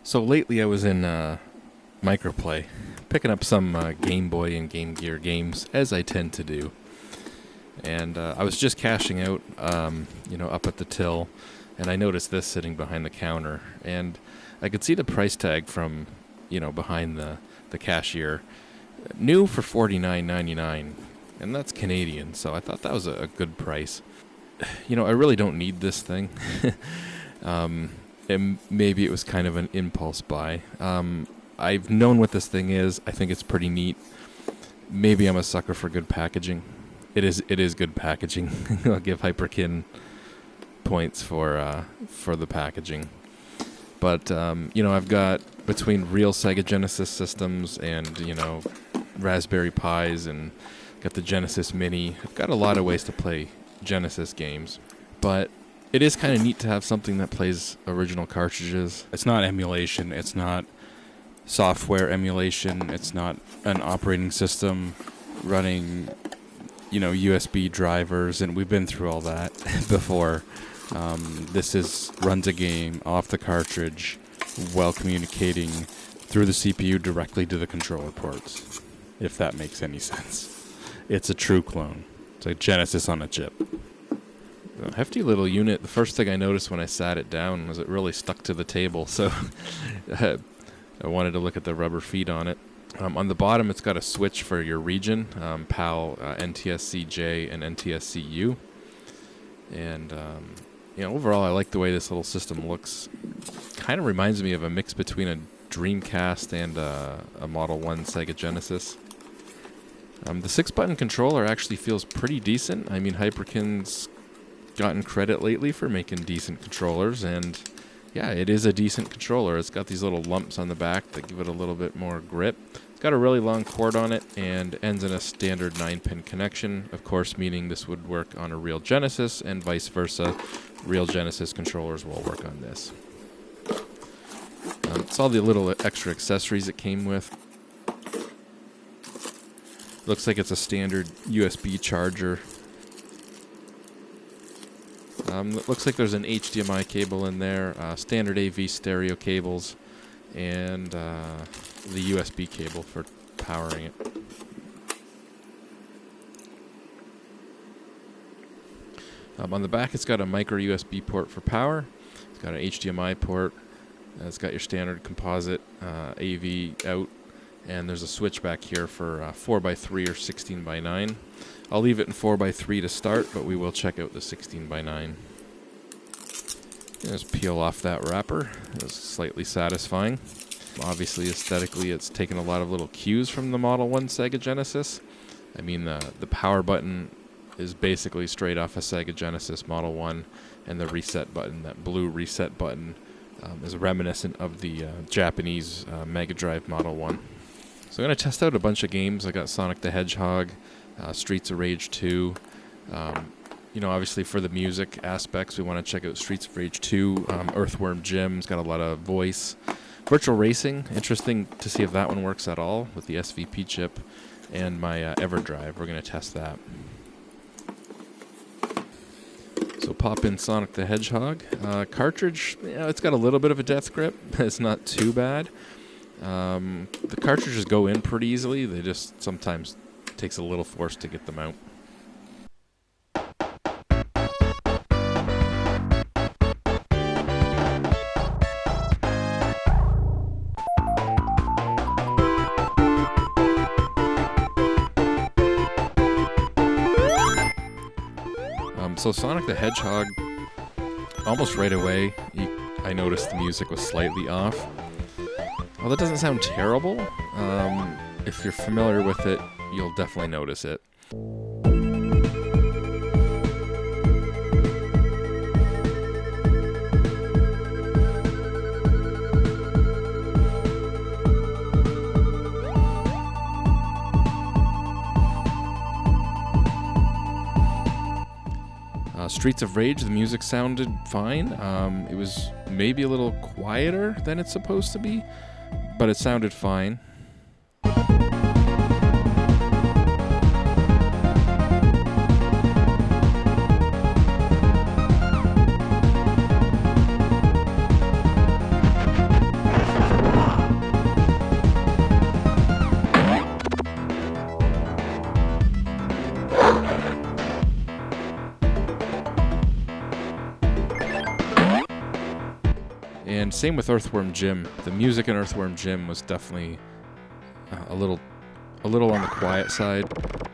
So lately I was in Microplay, picking up some Game Boy and Game Gear games, as I tend to do. And I was just cashing out, up at the till, and I noticed this sitting behind the counter. And I could see the price tag from, behind the cashier. New for $49.99, and that's Canadian, so I thought that was a good price. I really don't need this thing. And maybe it was kind of an impulse buy. I've known what this thing is. I think it's pretty neat. Maybe I'm a sucker for good packaging. It is good packaging. I'll give Hyperkin points for the packaging. But I've got between real Sega Genesis systems and Raspberry Pis and got the Genesis Mini. I've got a lot of ways to play Genesis games, but it is kind of neat to have something that plays original cartridges. It's not emulation. It's not software emulation. It's not an operating system running, USB drivers, and we've been through all that before. This runs a game off the cartridge while communicating through the CPU directly to the controller ports, if that makes any sense. It's a true clone. It's like Genesis on a chip. A hefty little unit. The first thing I noticed when I sat it down was it really stuck to the table, so I wanted to look at the rubber feet on it. On the bottom, it's got a switch for your region, PAL, NTSC-J, and NTSC-U. And, overall, I like the way this little system looks. Kind of reminds me of a mix between a Dreamcast and a Model 1 Sega Genesis. The 6-button controller actually feels pretty decent. I mean, Hyperkin's gotten credit lately for making decent controllers, and yeah, it is a decent controller. It's got these little lumps on the back that give it a little bit more grip. It's got a really long cord on it and ends in a standard 9-pin connection, of course, meaning this would work on a real Genesis and vice versa. Real Genesis controllers will work on this. It's all the little extra accessories it came with. Looks like it's a standard USB charger. It looks like there's an HDMI cable in there, standard AV stereo cables, and the USB cable for powering it. On the back, it's got a micro USB port for power. It's got an HDMI port. It's got your standard composite AV out, and there's a switch back here for 4x3 or 16x9. I'll leave it in 4x3 to start, but we will check out the 16x9. Just peel off that wrapper. It's slightly satisfying. Obviously, aesthetically, it's taken a lot of little cues from the Model 1 Sega Genesis. I mean, the power button is basically straight off a Sega Genesis Model 1, and the reset button, that blue reset button, is reminiscent of the Japanese Mega Drive Model 1. So I'm going to test out a bunch of games. I got Sonic the Hedgehog, Streets of Rage 2. Obviously for the music aspects, we want to check out Streets of Rage 2. Earthworm Jim. It's got a lot of voice. Virtual Racing, interesting to see if that one works at all with the SVP chip. And my Everdrive, we're going to test that. So pop in Sonic the Hedgehog. Cartridge, it's got a little bit of a death grip. It's not too bad. The cartridges go in pretty easily. They just sometimes takes a little force to get them out. So Sonic the Hedgehog, almost right away, I noticed the music was slightly off. Well, that doesn't sound terrible. If you're familiar with it, you'll definitely notice it. Streets of Rage, the music sounded fine. It was maybe a little quieter than it's supposed to be, but it sounded fine. same with Earthworm Jim. The music in Earthworm Jim was definitely a little on the quiet side.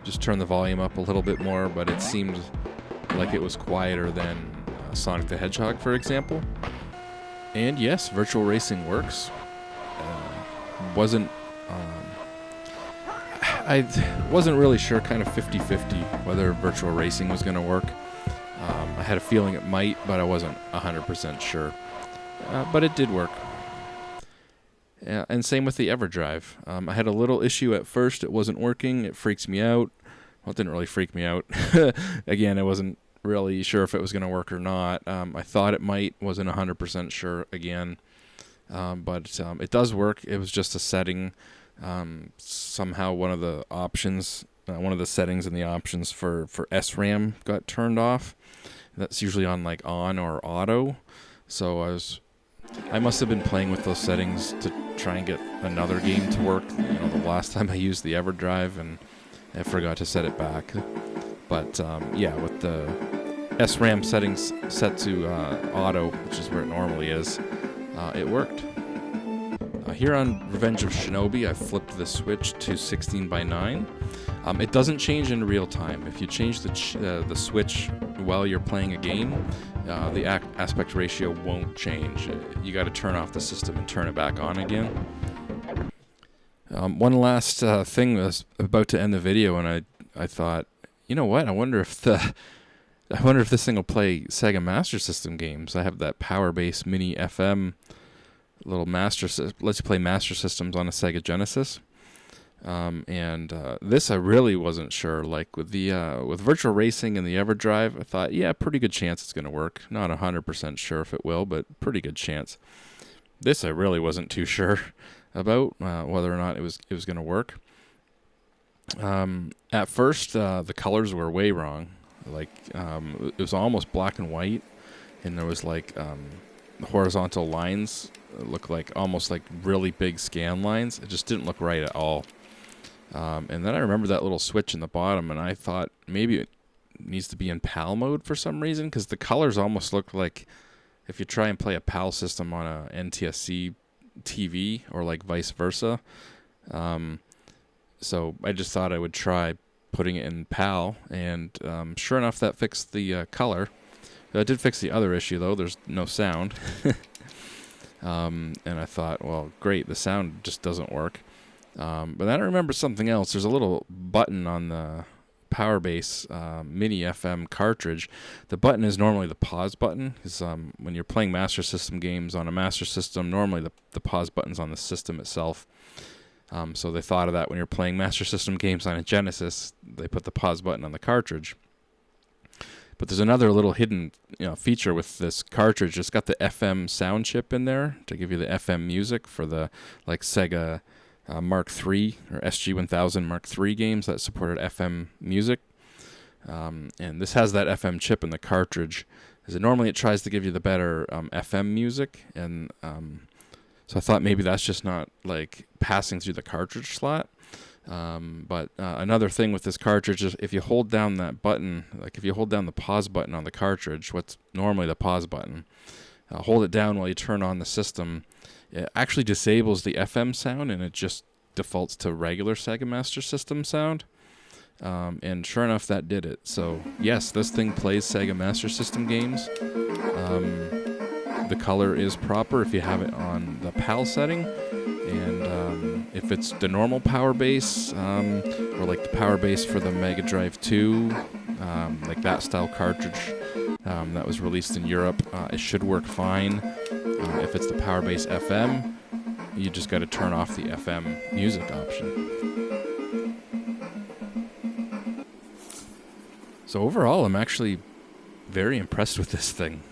Just turn the volume up a little bit more, but it seemed like it was quieter than Sonic the Hedgehog, for example. And yes, virtual racing works. I wasn't really sure, kind of 50-50, whether virtual racing was going to work. I had a feeling it might, but I wasn't 100% sure. But it did work. And same with the Everdrive. I had a little issue at first. It wasn't working. It freaks me out. Well, it didn't really freak me out. Again, I wasn't really sure if it was going to work or not. I thought it might. Wasn't 100% sure again. But it does work. It was just a setting. Somehow one of the options, one of the settings in the options for SRAM got turned off. That's usually on like on or auto. So I must have been playing with those settings to try and get another game to work. The last time I used the Everdrive, and I forgot to set it back. But yeah, with the SRAM settings set to auto, which is where it normally is, it worked. Here on Revenge of Shinobi, I flipped the switch to 16:9. It doesn't change in real time. If you change the switch while you're playing a game, the aspect ratio won't change. You got to turn off the system and turn it back on again. One last thing. I was about to end the video, and I thought, you know what? I wonder if this thing will play Sega Master System games. I have that Power Base Mini FM little lets you play Master Systems on a Sega Genesis. And this I really wasn't sure. Like with Virtual Racing and the Everdrive, I thought, yeah, pretty good chance it's going to work. Not 100% sure if it will, but pretty good chance. This I really wasn't too sure about whether or not it was going to work. At first, the colors were way wrong. Like it was almost black and white, and there was like horizontal lines. It looked like almost like really big scan lines. It just didn't look right at all. And then I remember that little switch in the bottom, and I thought maybe it needs to be in PAL mode for some reason, because the colors almost look like if you try and play a PAL system on a NTSC TV or like vice versa. So I just thought I would try putting it in PAL, and sure enough, that fixed the color. That did fix the other issue, though. There's no sound. And I thought, well, great, the sound just doesn't work. But then I remember something else. There's a little button on the Power Base Mini FM cartridge. The button is normally the pause button, because when you're playing Master System games on a Master System, normally the pause button's on the system itself. So they thought of that when you're playing Master System games on a Genesis. They put the pause button on the cartridge. But there's another little hidden feature with this cartridge. It's got the FM sound chip in there to give you the FM music for the like Sega Mark III or SG-1000 Mark III games that supported FM music. And this has that FM chip in the cartridge. Normally it tries to give you the better FM music, and so I thought maybe that's just not like passing through the cartridge slot. But another thing with this cartridge is if you hold down that button, like if you hold down the pause button on the cartridge, what's normally the pause button, hold it down while you turn on the system, it actually disables the FM sound, and it just defaults to regular Sega Master System sound. And sure enough, that did it. So yes, this thing plays Sega Master System games. The color is proper if you have it on the PAL setting. And if it's the normal Power Base, or like the Power Base for the Mega Drive 2, like that style cartridge that was released in Europe, it should work fine. If it's the Power Base FM, you just got to turn off the FM music option. So overall, I'm actually very impressed with this thing.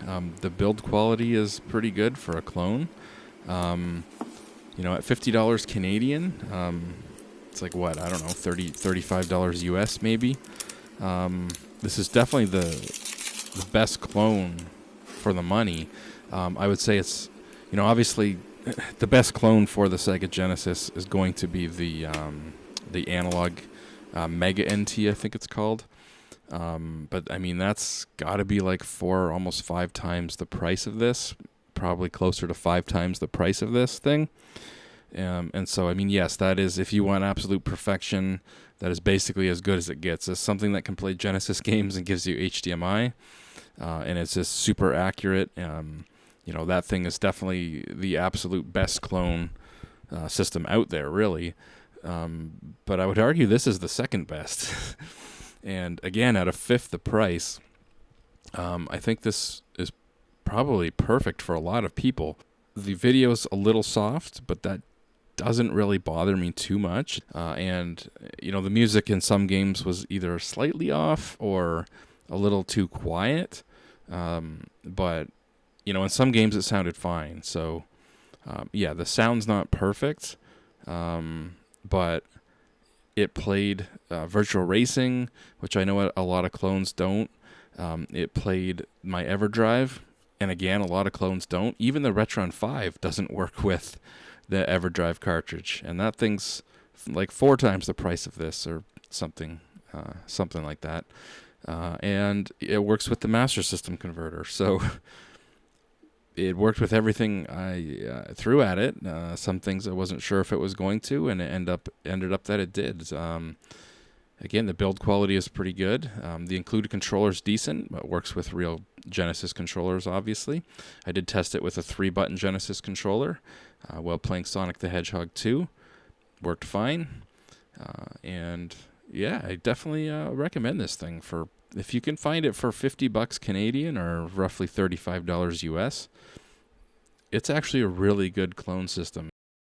The build quality is pretty good for a clone. At $50 Canadian, it's like what, I don't know, $35 US maybe. This is definitely the best clone for the money. I would say it's, obviously the best clone for the Sega Genesis is going to be the analog Mega NT, I think it's called. But I mean, that's got to be like 4, almost 5 times the price of this, probably closer to 5 times the price of this thing. And so, I mean, yes, that is, if you want absolute perfection, that is basically as good as it gets. It's something that can play Genesis games and gives you HDMI, and it's just super accurate. That thing is definitely the absolute best clone system out there, really. But I would argue this is the second best. And again, at a fifth the price, I think this is probably perfect for a lot of people. The video's a little soft, but that doesn't really bother me too much. And the music in some games was either slightly off or a little too quiet. But in some games it sounded fine. So, the sound's not perfect, but it played Virtual Racing, which I know a lot of clones don't. It played my Everdrive, and again, a lot of clones don't. Even the Retron 5 doesn't work with the Everdrive cartridge, and that thing's like 4 times the price of this, or something like that. And it works with the Master System converter, so it worked with everything I threw at it. Some things I wasn't sure if it was going to, and it ended up that it did. Again, the build quality is pretty good. The included controller is decent, but works with real Genesis controllers, obviously. I did test it with a 3-button Genesis controller while playing Sonic the Hedgehog 2. Worked fine. And yeah, I definitely recommend this thing for, if you can find it for $50 Canadian or roughly $35 US. It's actually a really good clone system.